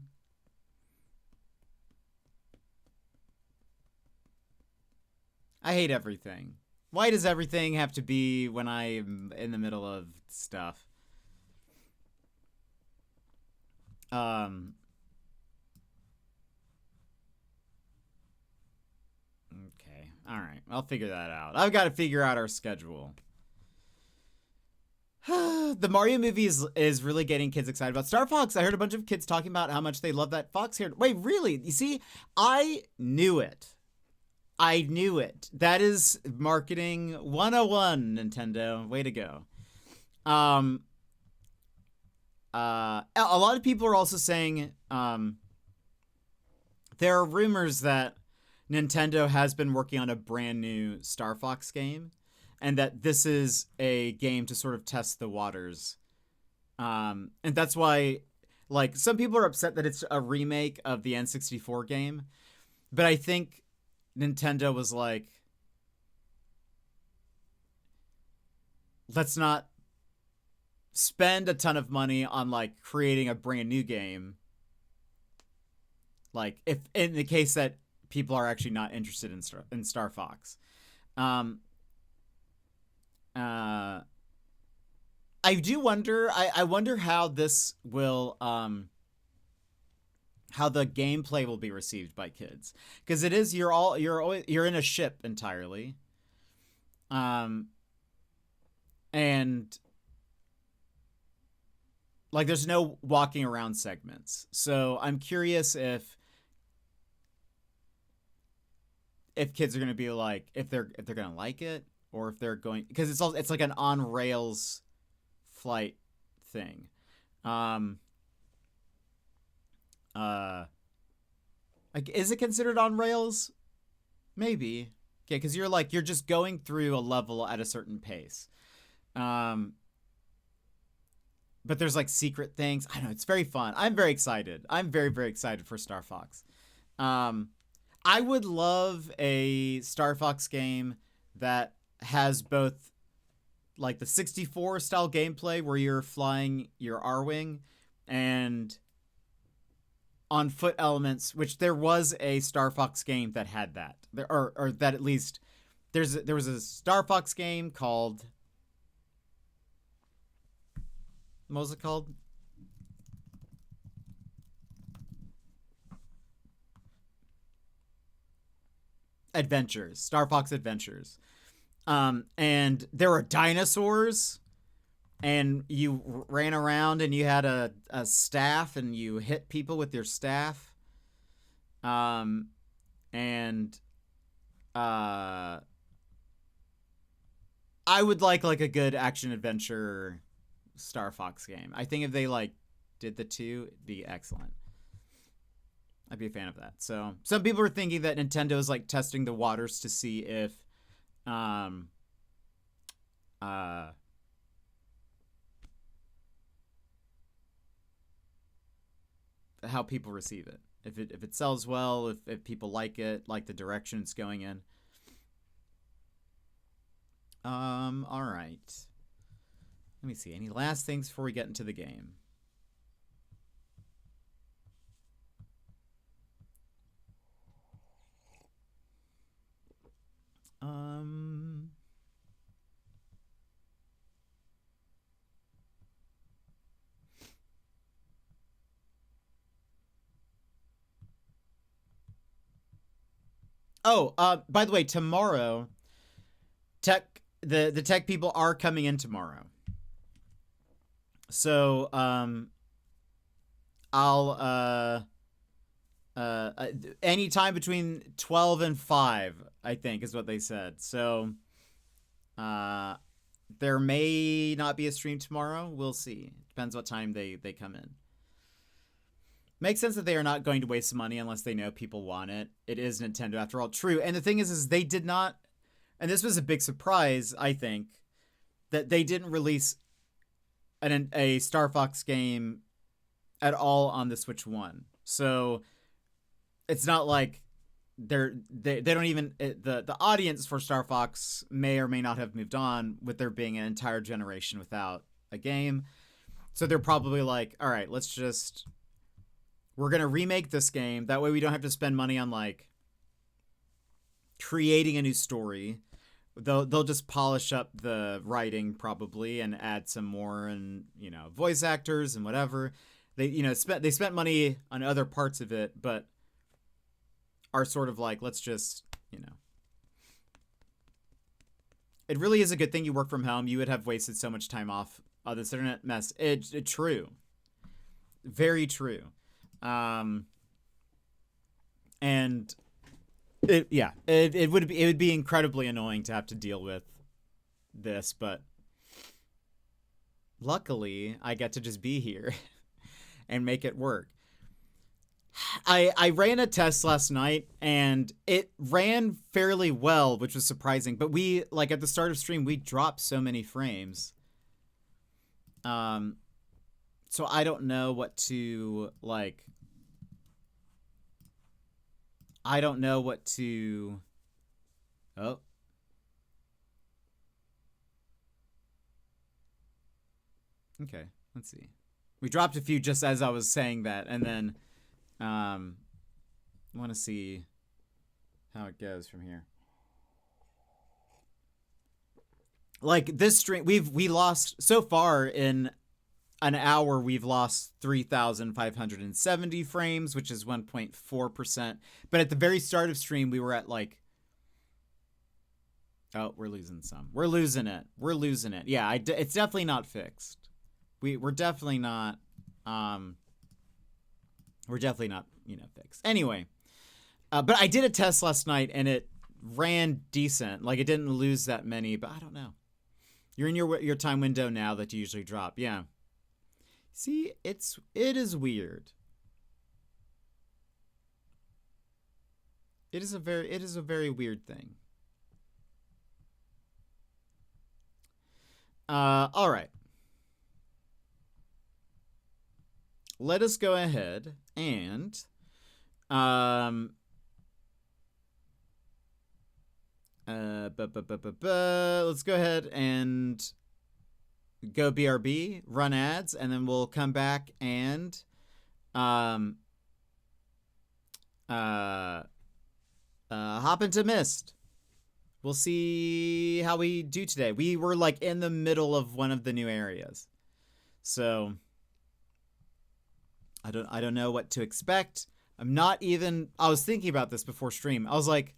I hate everything. Why does everything have to be when I'm in the middle of stuff? Okay. All right. I'll figure that out. I've got to figure out our schedule. The Mario movie is really getting kids excited about. Star Fox, I heard a bunch of kids talking about how much they love that Fox here. Wait, really? You see, I knew it. That is marketing 101, Nintendo. Way to go. A lot of people are also saying there are rumors that Nintendo has been working on a brand new Star Fox game, and that this is a game to sort of test the waters And that's why, like, some people are upset that it's a remake of the N64 game, but I think Nintendo was like, let's not spend a ton of money on like creating a brand new game. Like, if in the case that people are actually not interested in Star Fox. I do wonder. I wonder how this will how the gameplay will be received by kids, because it is you're in a ship entirely, and like there's no walking around segments. So I'm curious if kids are going to be like, if they're going to like it, or if they're going, because it's like an on rails flight thing. Like, is it considered on rails? Maybe. Okay, because you're just going through a level at a certain pace. But there's like secret things. I don't know, it's very fun. I'm very excited. I'm very, very excited for Star Fox. I would love a Star Fox game that has both like the 64 style gameplay where you're flying your R-Wing and on foot elements, which there was a Star Fox game that had that. Or that at least there was a Star Fox game called, what was it called? Adventures. Star Fox Adventures. And there were dinosaurs, and you ran around and you had a staff and you hit people with your staff. And I would like a good action adventure Star Fox game. I think if they like did the two, it'd be excellent. I'd be a fan of that. So some people are thinking that Nintendo is like testing the waters to see if how people receive it. If it sells well, if people like it, like the direction it's going in. All right. Let me see. Any last things before we get into the game? By the way, tomorrow, the tech people are coming in tomorrow. So, I'll anytime between 12 and 5, I think is what they said. So, there may not be a stream tomorrow. We'll see. Depends what time they come in. Makes sense that they are not going to waste money unless they know people want it. It is Nintendo after all. True. And the thing is they did not, and this was a big surprise, I think, that they didn't release a Star Fox game at all on the Switch 1. So it's not like they don't even, the audience for Star Fox may or may not have moved on with there being an entire generation without a game. So they're probably like, all right, we're going to remake this game. That way we don't have to spend money on like creating a new story. They'll just polish up the writing probably and add some more and, voice actors and whatever. They spent money on other parts of it, but are sort of like, let's just, It really is a good thing you work from home. You would have wasted so much time off this internet mess. It's true. Very true. And it would be incredibly annoying to have to deal with this, but luckily I get to just be here and make it work. I ran a test last night and it ran fairly well, which was surprising, but we at the start of stream, we dropped so many frames. So I don't know what to, like... I don't know what to... Oh. Okay, let's see. We dropped a few just as I was saying that, and then I want to see how it goes from here. Like this stream, we lost so far in an hour. We've lost 3,570 frames, which is 1.4%. But at the very start of stream, we were at like, oh, we're losing some. We're losing it. We're losing it. Yeah, it's definitely not fixed. We're definitely not. We're definitely not, fixed. Anyway, but I did a test last night and it ran decent. Like it didn't lose that many, but I don't know. You're in your time window now that you usually drop. Yeah. See, it is weird. It is a very weird thing. All right. Let us go ahead and let's go ahead and go BRB, run ads, and then we'll come back and hop into Myst. We'll see how we do today. We were like in the middle of one of the new areas, so I don't know what to expect. I was thinking about this before stream. I was like,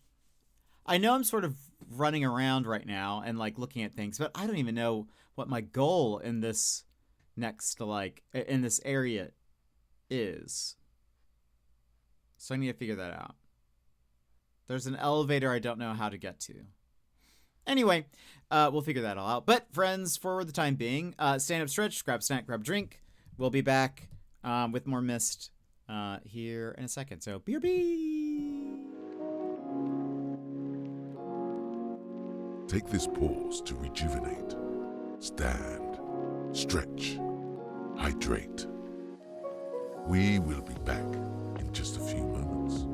I know I'm sort of running around right now and like looking at things, but I don't even know what my goal in this in this area is. So I need to figure that out. There's an elevator I don't know how to get to. Anyway, we'll figure that all out. But friends, for the time being, stand up, stretch, grab a snack, grab a drink. We'll be back with more Myst here in a second. So BRB! Take this pause to rejuvenate. Stand, stretch, hydrate. We will be back in just a few moments.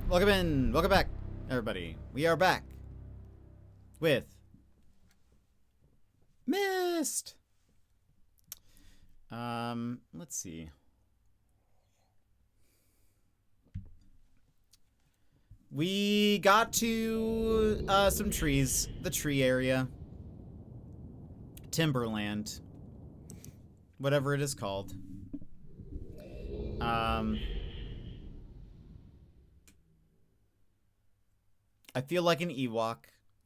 Welcome in. Welcome back, everybody. We are back with Myst. Let's see. We got to some trees, the tree area, Timberland, whatever it is called. I feel like an Ewok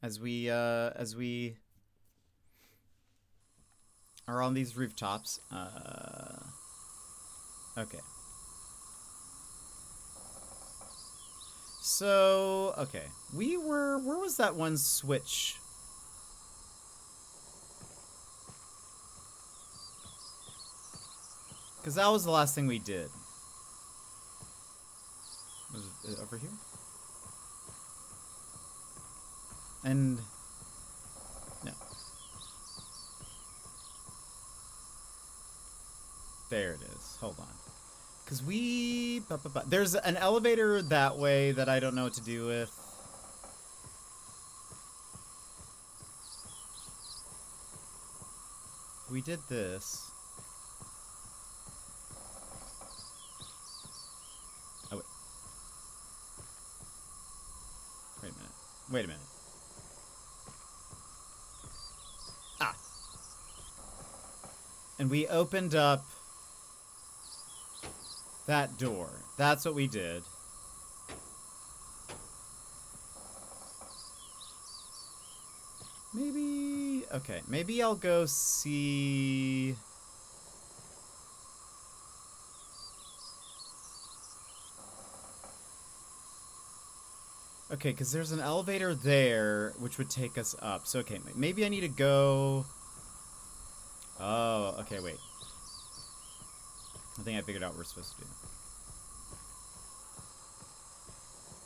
as we are on these rooftops. Okay. So, okay. Where was that one switch? Because that was the last thing we did. Was it over here? And no. There it is. Hold on. Because there's an elevator that way that I don't know what to do with. We did this. Oh, wait. Wait a minute. Wait a minute. Ah. And we opened up that door. That's what we did. Maybe... Okay, maybe I'll go see... Okay, because there's an elevator there, which would take us up. So, okay, maybe I need to go... Oh, okay, wait. I think I figured out what we're supposed to do.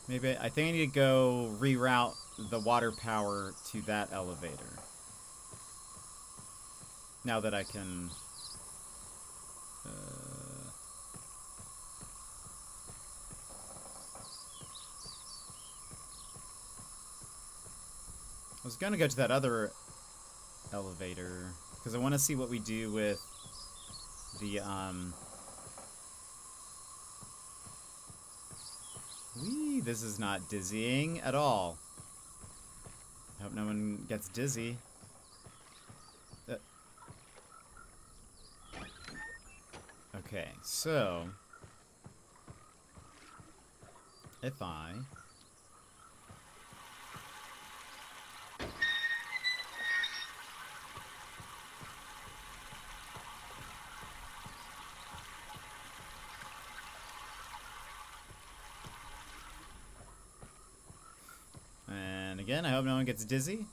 Maybe I think I need to go reroute the water power to that elevator. Now that I can... I was gonna go to that other elevator because I want to see what we do with the this is not dizzying at all. I hope no one gets dizzy. Okay, so if I and again, I hope no one gets dizzy.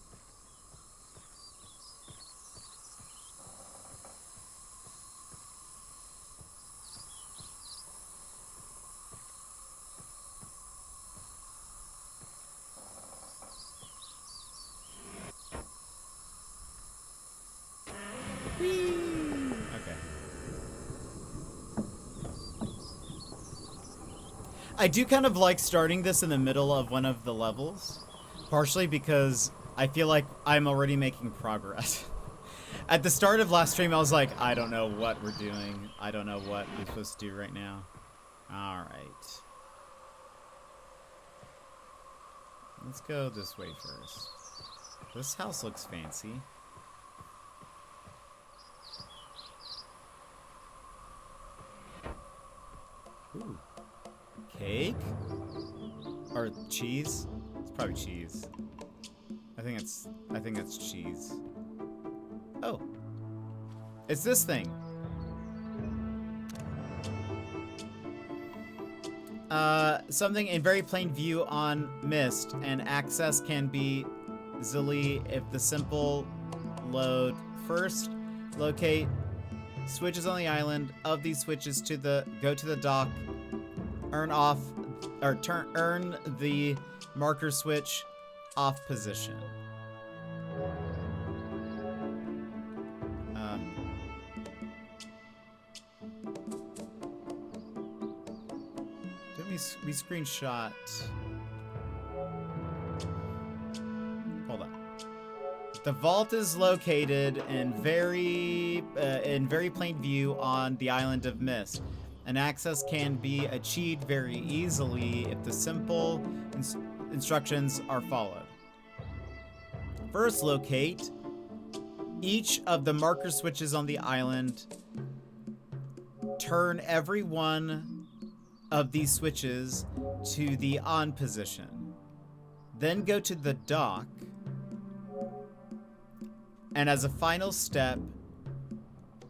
I do kind of like starting this in the middle of one of the levels, partially because I feel like I'm already making progress. At the start of last stream, I was like, I don't know what we're doing. I don't know what we're supposed to do right now. All right. Let's go this way first. This house looks fancy. Ooh. Cake? Or cheese? It's probably cheese. I think that's cheese. Oh. It's this thing. Something in very plain view on Myst, and access can be easily if the simple load. First, locate switches on the island. Of these switches go to the dock. Earn the marker switch off position. Didn't we screenshot? Hold on. The vault is located in very plain view on the island of Myst, and access can be achieved very easily if the simple instructions are followed. First, locate each of the marker switches on the island. Turn every one of these switches to the on position. Then go to the dock. And as a final step,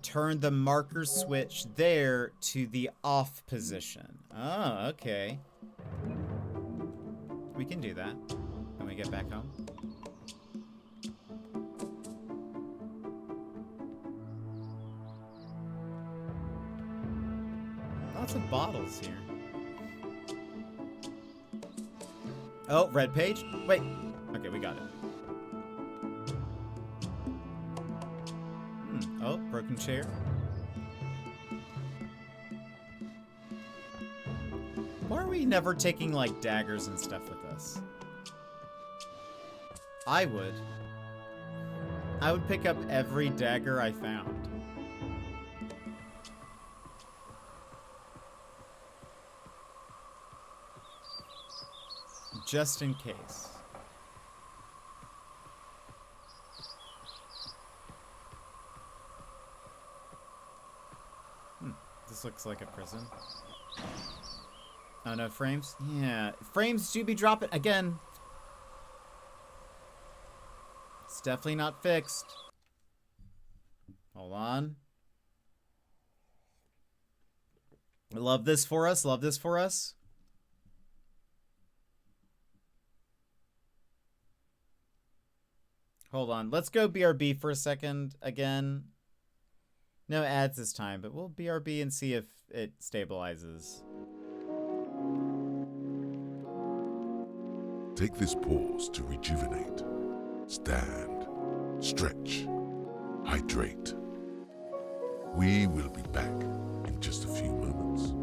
turn the marker switch there to the off position. Oh, okay. We can do that when we get back home. Lots of bottles here. Oh, red page? Wait. Okay, we got it. Oh, broken chair. Why are we never taking, like, daggers and stuff with us? I would. I would pick up every dagger I found. Just in case. This looks like a prison. Oh no, frames? Yeah, frames do be dropping again. It's definitely not fixed. Hold on. Love this for us, love this for us. Hold on, let's go BRB for a second again. No ads this time, but we'll BRB and see if it stabilizes. Take this pause to rejuvenate. Stand, stretch, hydrate. We will be back in just a few moments.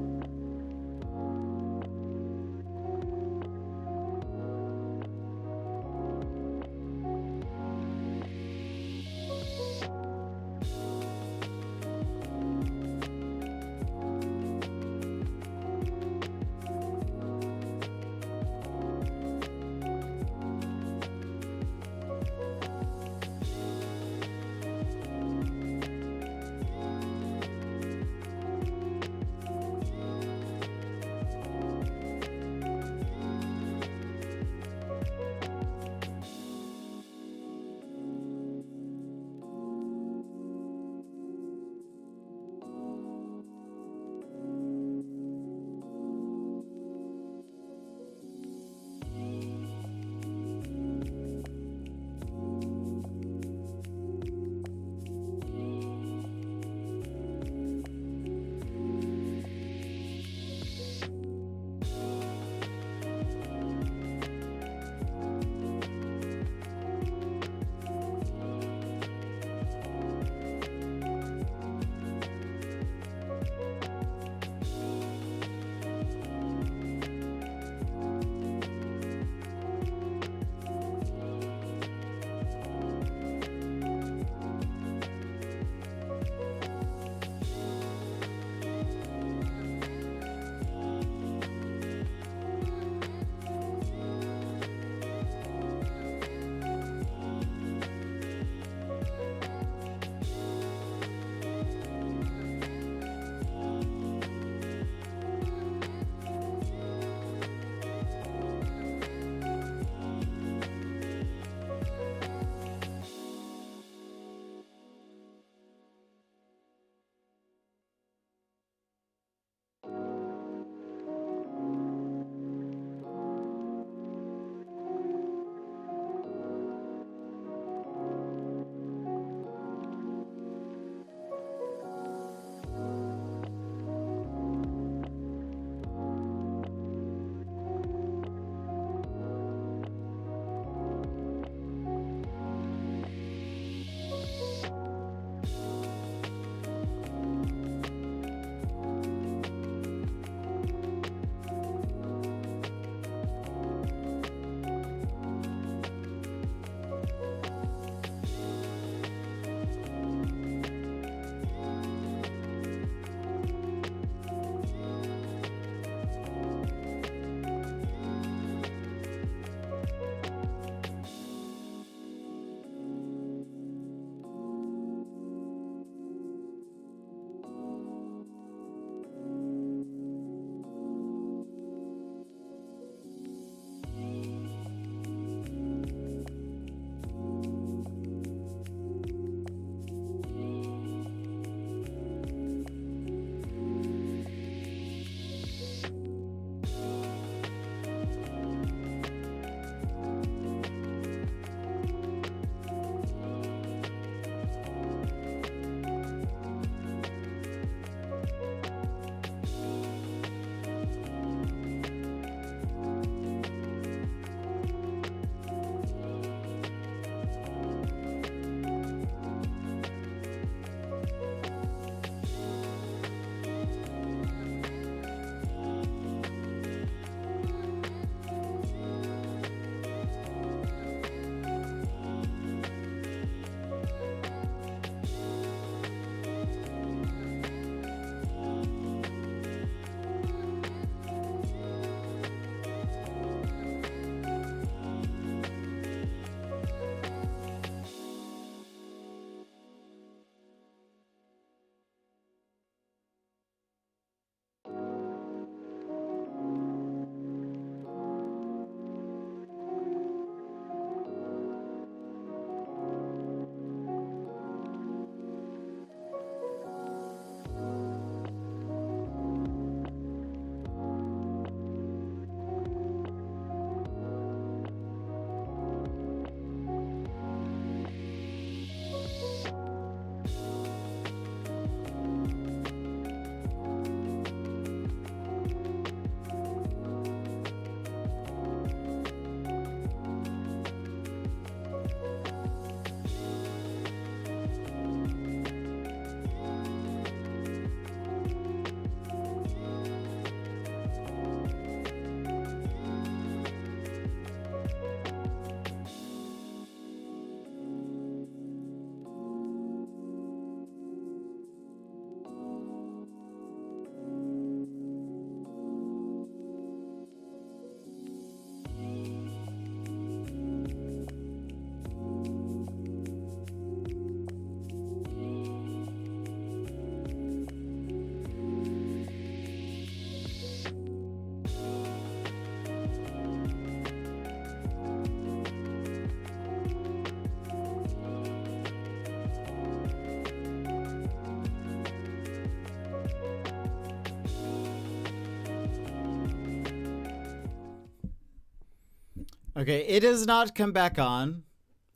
Okay, it has not come back on.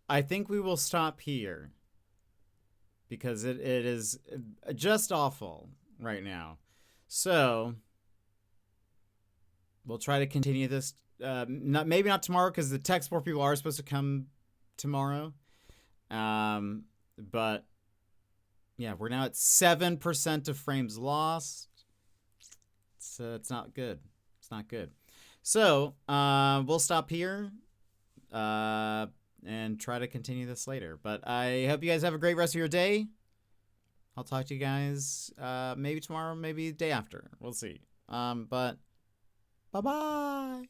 I think we will stop here because it is just awful right now. So we'll try to continue this. Maybe not tomorrow because the tech support people are supposed to come tomorrow. But yeah, we're now at 7% of frames lost. It's not good. It's not good. So we'll stop here and try to continue this later. But I hope you guys have a great rest of your day. I'll talk to you guys maybe tomorrow, maybe the day after. We'll see. But bye-bye.